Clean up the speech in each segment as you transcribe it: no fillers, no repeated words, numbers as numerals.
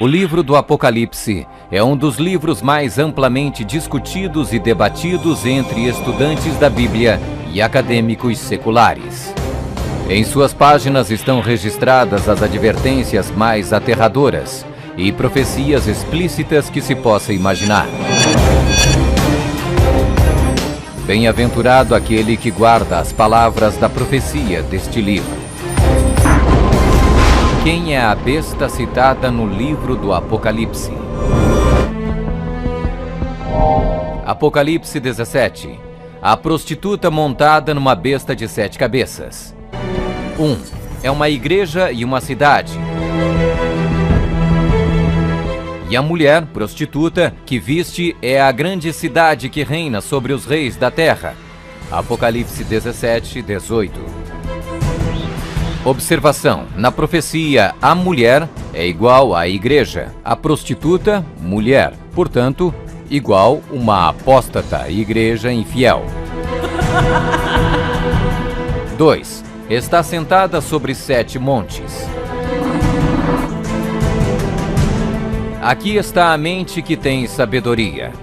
O livro do Apocalipse é um dos livros mais amplamente discutidos e debatidos entre estudantes da Bíblia e acadêmicos seculares. Em suas páginas estão registradas as advertências mais aterradoras e profecias explícitas que se possa imaginar. Bem-aventurado aquele que guarda as palavras da profecia deste livro. Quem é a besta citada no livro do Apocalipse? Apocalipse 17. A prostituta montada numa besta de 7 cabeças. 1. É uma igreja e uma cidade. E a mulher, prostituta, que viste é a grande cidade que reina sobre os reis da terra. Apocalipse 17, 18. Observação: na profecia, a mulher é igual à igreja, a prostituta, mulher, portanto, igual uma apóstata, igreja infiel. 2. Está sentada sobre 7 montes. Aqui está a mente que tem sabedoria.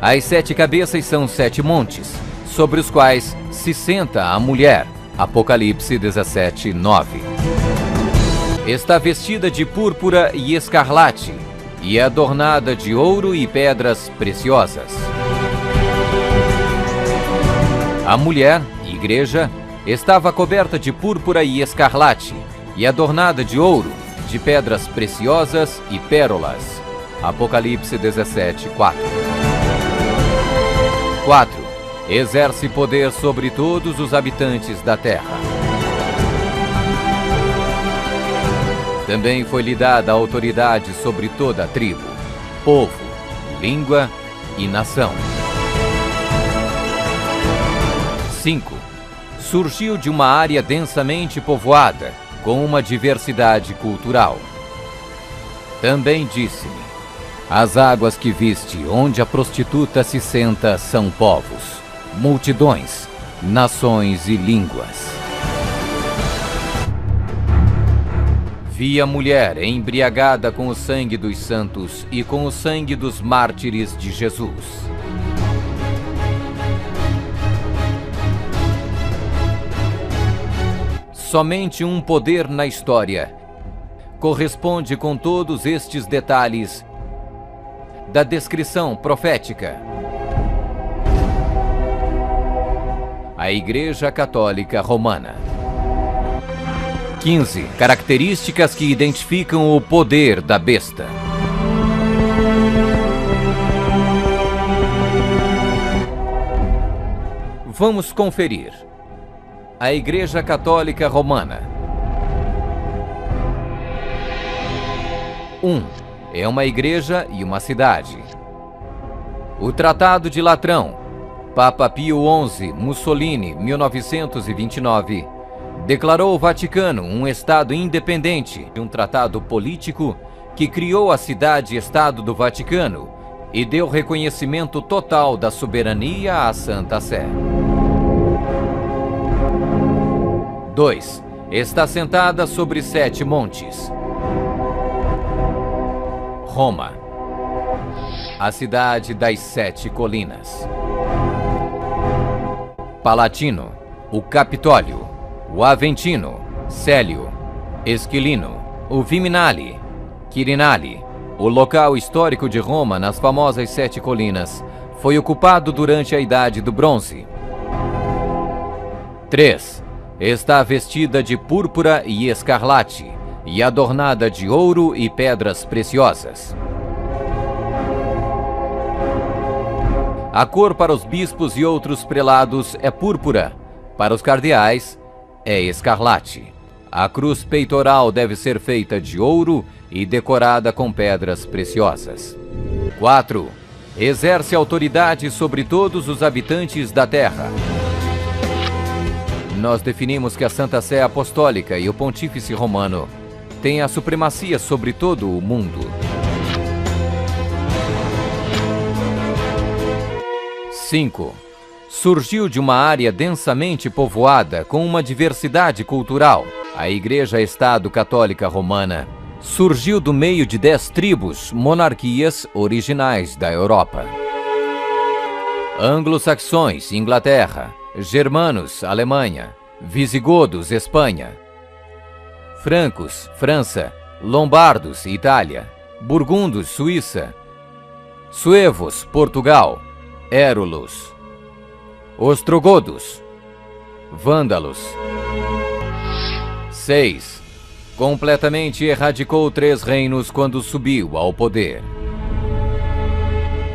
As 7 cabeças são 7 montes, sobre os quais se senta a mulher. Apocalipse 17, 9. Está vestida de púrpura e escarlate, e é adornada de ouro e pedras preciosas. A mulher, igreja, estava coberta de púrpura e escarlate, e adornada de ouro, de pedras preciosas e pérolas. Apocalipse 17, 4. 4. Exerce poder sobre todos os habitantes da terra. Também foi-lhe dada autoridade sobre toda a tribo, povo, língua e nação. 5. Surgiu de uma área densamente povoada, com uma diversidade cultural. Também disse-me: as águas que viste, onde a prostituta se senta, são povos, multidões, nações e línguas. Vi a mulher embriagada com o sangue dos santos e com o sangue dos mártires de Jesus. Somente um poder na história corresponde com todos estes detalhes da descrição profética. A Igreja Católica Romana. 15. Características que identificam o poder da besta. Vamos conferir. A Igreja Católica Romana. 1. É uma igreja e uma cidade. O Tratado de Latrão, Papa Pio XI, Mussolini, 1929, declarou o Vaticano um Estado independente de um tratado político que criou a cidade-estado do Vaticano e deu reconhecimento total da soberania à Santa Sé. 2. Está sentada sobre 7 montes. Roma, a cidade das 7 colinas. Palatino, o Capitólio, o Aventino, Célio, Esquilino, o Viminale, Quirinale, o local histórico de Roma nas famosas 7 colinas, foi ocupado durante a Idade do Bronze. 3. Está vestida de púrpura e escarlate, e adornada de ouro e pedras preciosas. A cor para os bispos e outros prelados é púrpura, para os cardeais é escarlate. A cruz peitoral deve ser feita de ouro e decorada com pedras preciosas. 4. Exerce autoridade sobre todos os habitantes da terra. Nós definimos que a Santa Sé Apostólica e o Pontífice Romano têm a supremacia sobre todo o mundo. 5. Surgiu de uma área densamente povoada com uma diversidade cultural. A Igreja-Estado Católica Romana surgiu do meio de 10 tribos, monarquias originais da Europa. Anglo-saxões, Inglaterra. Germanos, Alemanha. Visigodos, Espanha. Francos, França. Lombardos, Itália. Burgundos, Suíça. Suevos, Portugal. Érulos. Ostrogodos. Vândalos. 6. Completamente erradicou 3 reinos quando subiu ao poder.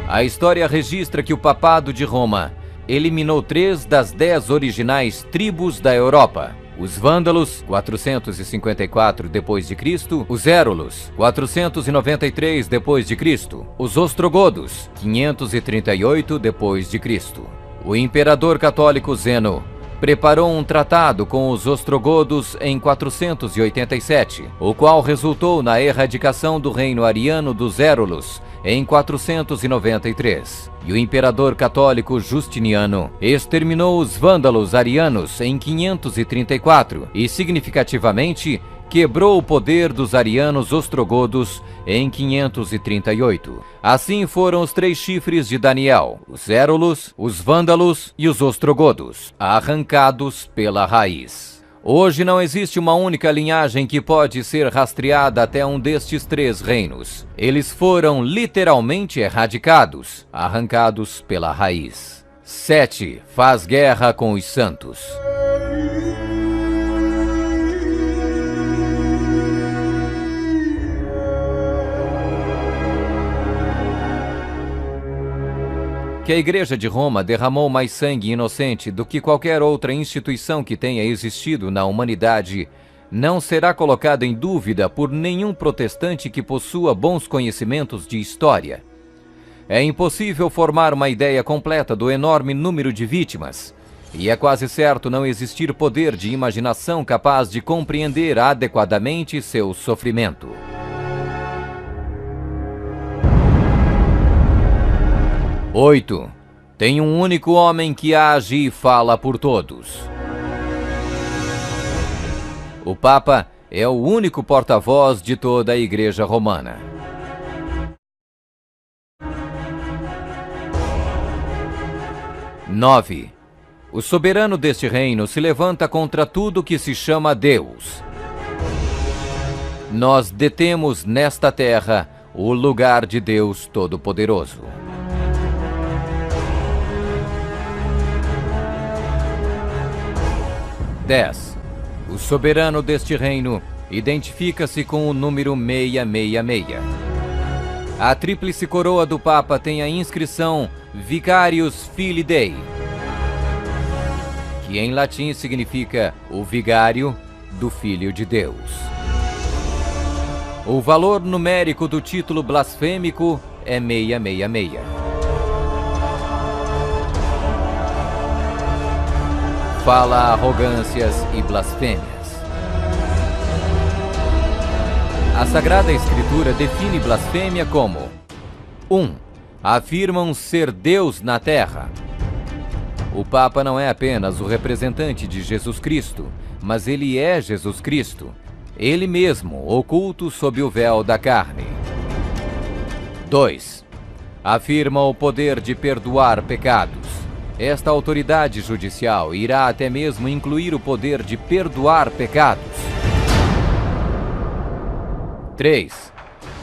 A história registra que o Papado de Roma eliminou 3 das 10 originais tribos da Europa. Os Vândalos, 454 d.C., os Érulos, 493 d.C., os Ostrogodos, 538 d.C. O imperador católico Zeno preparou um tratado com os ostrogodos em 487, o qual resultou na erradicação do reino ariano dos Érulos em 493. E o imperador católico Justiniano exterminou os vândalos arianos em 534 e, significativamente, quebrou o poder dos arianos ostrogodos em 538. Assim foram os 3 chifres de Daniel, os Érulos, os Vândalos e os Ostrogodos, arrancados pela raiz. Hoje não existe uma única linhagem que pode ser rastreada até um destes 3 reinos. Eles foram literalmente erradicados, arrancados pela raiz. 7. Faz guerra com os santos. Que a Igreja de Roma derramou mais sangue inocente do que qualquer outra instituição que tenha existido na humanidade não será colocada em dúvida por nenhum protestante que possua bons conhecimentos de história. É impossível formar uma ideia completa do enorme número de vítimas, e é quase certo não existir poder de imaginação capaz de compreender adequadamente seu sofrimento. 8. Tem um único homem que age e fala por todos. O Papa é o único porta-voz de toda a Igreja Romana. 9. O soberano deste reino se levanta contra tudo que se chama Deus. Nós detemos nesta terra o lugar de Deus Todo-Poderoso. 10. O soberano deste reino identifica-se com o número 666. A tríplice coroa do Papa tem a inscrição Vicarius Filii Dei, que em latim significa o vigário do Filho de Deus. O valor numérico do título blasfêmico é 666. Fala arrogâncias e blasfêmias. A Sagrada Escritura define blasfêmia como 1. Afirmam ser Deus na terra. O Papa não é apenas o representante de Jesus Cristo, mas ele é Jesus Cristo, ele mesmo oculto sob o véu da carne. 2. Afirma o poder de perdoar pecados. Esta autoridade judicial irá até mesmo incluir o poder de perdoar pecados. 3.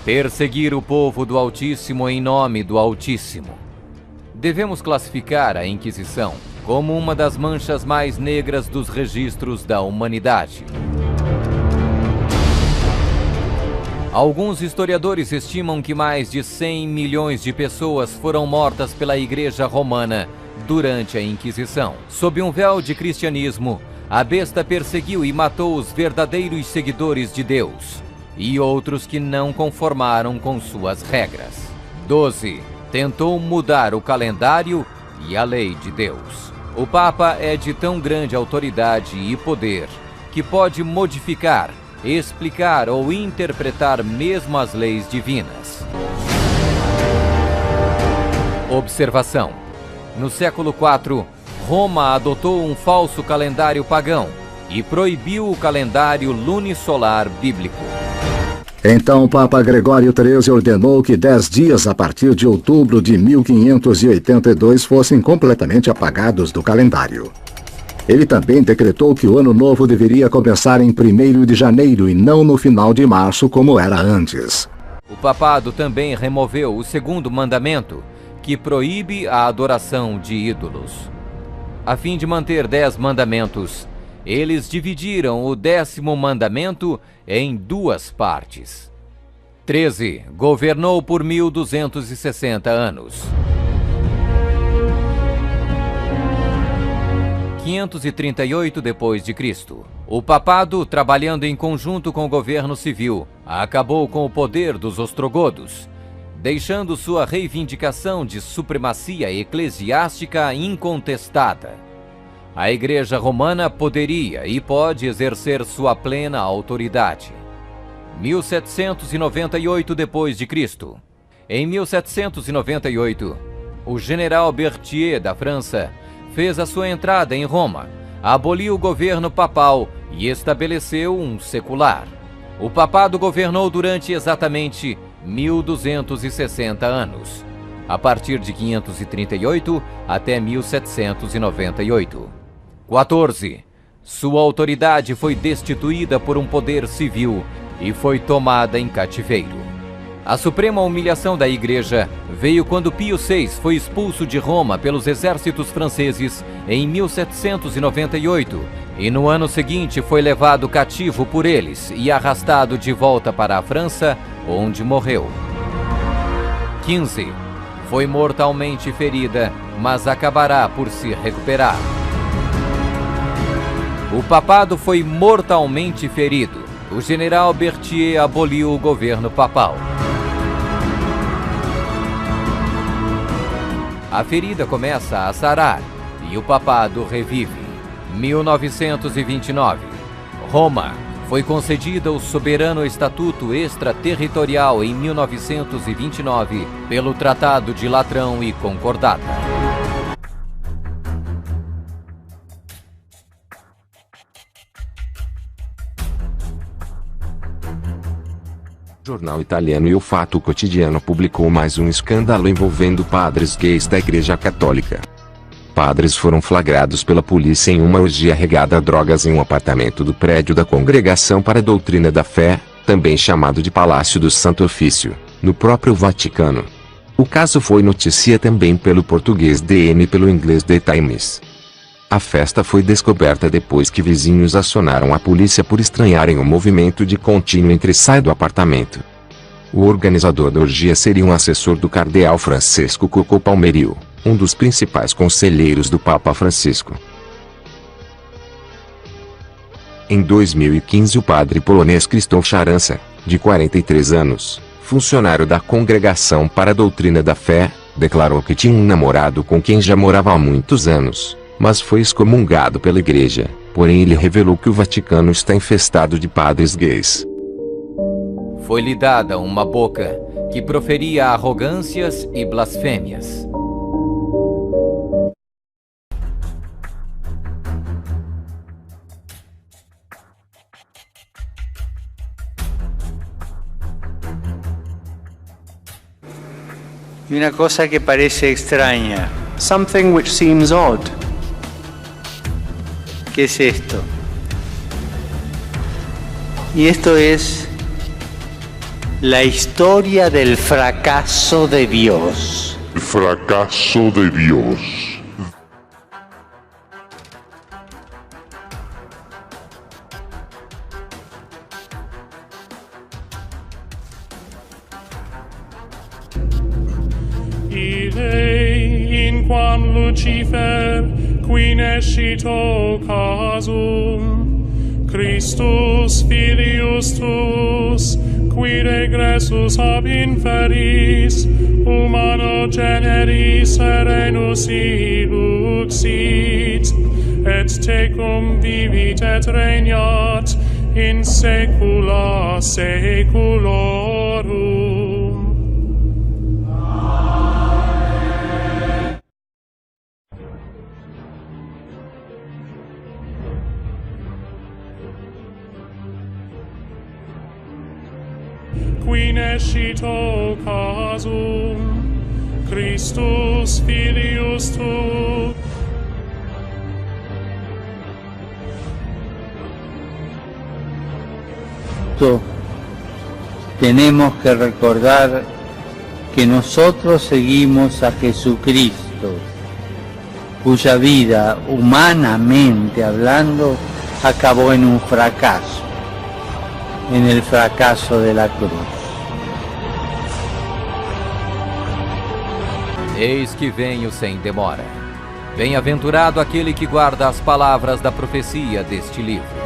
Perseguir o povo do Altíssimo em nome do Altíssimo. Devemos classificar a Inquisição como uma das manchas mais negras dos registros da humanidade. Alguns historiadores estimam que mais de 100 milhões de pessoas foram mortas pela Igreja Romana durante a Inquisição. Sob um véu de cristianismo, a besta perseguiu e matou os verdadeiros seguidores de Deus e outros que não conformaram com suas regras. 12. Tentou mudar o calendário e a lei de Deus. O Papa é de tão grande autoridade e poder que pode modificar, explicar ou interpretar mesmo as leis divinas. Observação. No século IV, Roma adotou um falso calendário pagão e proibiu o calendário lunisolar bíblico. Então o Papa Gregório XIII ordenou que 10 dias a partir de outubro de 1582 fossem completamente apagados do calendário. Ele também decretou que o ano novo deveria começar em 1º de janeiro e não no final de março como era antes. O papado também removeu o 2º mandamento, que proíbe a adoração de ídolos. A fim de manter 10 mandamentos, eles dividiram o 10º mandamento em 2 partes. 13. Governou por 1260 anos. 538 d.C. O papado, trabalhando em conjunto com o governo civil, acabou com o poder dos ostrogodos, deixando sua reivindicação de supremacia eclesiástica incontestada. A Igreja Romana poderia e pode exercer sua plena autoridade. 1798 d.C. Em 1798, o general Berthier da França fez a sua entrada em Roma, aboliu o governo papal e estabeleceu um secular. O papado governou durante exatamente 1260 anos, a partir de 538 até 1798. 14. Sua autoridade foi destituída por um poder civil e foi tomada em cativeiro. A suprema humilhação da Igreja veio quando Pio VI foi expulso de Roma pelos exércitos franceses em 1798 e no ano seguinte foi levado cativo por eles e arrastado de volta para a França, onde morreu. 15. Foi mortalmente ferida, mas acabará por se recuperar. O papado foi mortalmente ferido. O general Berthier aboliu o governo papal. A ferida começa a sarar e o papado revive. 1929. Roma foi concedida o soberano estatuto extraterritorial em 1929 pelo Tratado de Latrão e Concordata. O jornal italiano Il Fatto Quotidiano publicou mais um escândalo envolvendo padres gays da Igreja Católica. Padres foram flagrados pela polícia em uma orgia regada a drogas em um apartamento do prédio da Congregação para a Doutrina da Fé, também chamado de Palácio do Santo Ofício, no próprio Vaticano. O caso foi notícia também pelo português DN e pelo inglês The Times. A festa foi descoberta depois que vizinhos acionaram a polícia por estranharem o movimento de contínuo entre e sai do apartamento. O organizador da orgia seria um assessor do cardeal Francesco Coco Palmerio, um dos principais conselheiros do Papa Francisco. Em 2015 o padre polonês Krzysztof Sharança, de 43 anos, funcionário da Congregação para a Doutrina da Fé, declarou que tinha um namorado com quem já morava há muitos anos, mas foi excomungado pela igreja, porém ele revelou que o Vaticano está infestado de padres gays. Foi-lhe dada uma boca que proferia arrogâncias e blasfêmias. Y una cosa que parece extraña. Something which seems odd. ¿Qué es esto? Y esto es la historia del fracaso de Dios. El fracaso de Dios. Idei in quam Lucifer qui nescito casum Christus filius tuus qui regressus ab inferis humano generis serenus iluxit et tecum vivit et regnat in saecula saeculorum. qui nescito casum, Christus filius tu. Tenemos que recordar que nosotros seguimos a Jesucristo, cuya vida, humanamente hablando, acabó en un fracaso, en el fracaso de la cruz. Eis que venho sem demora. Bem-aventurado aquele que guarda as palavras da profecia deste livro.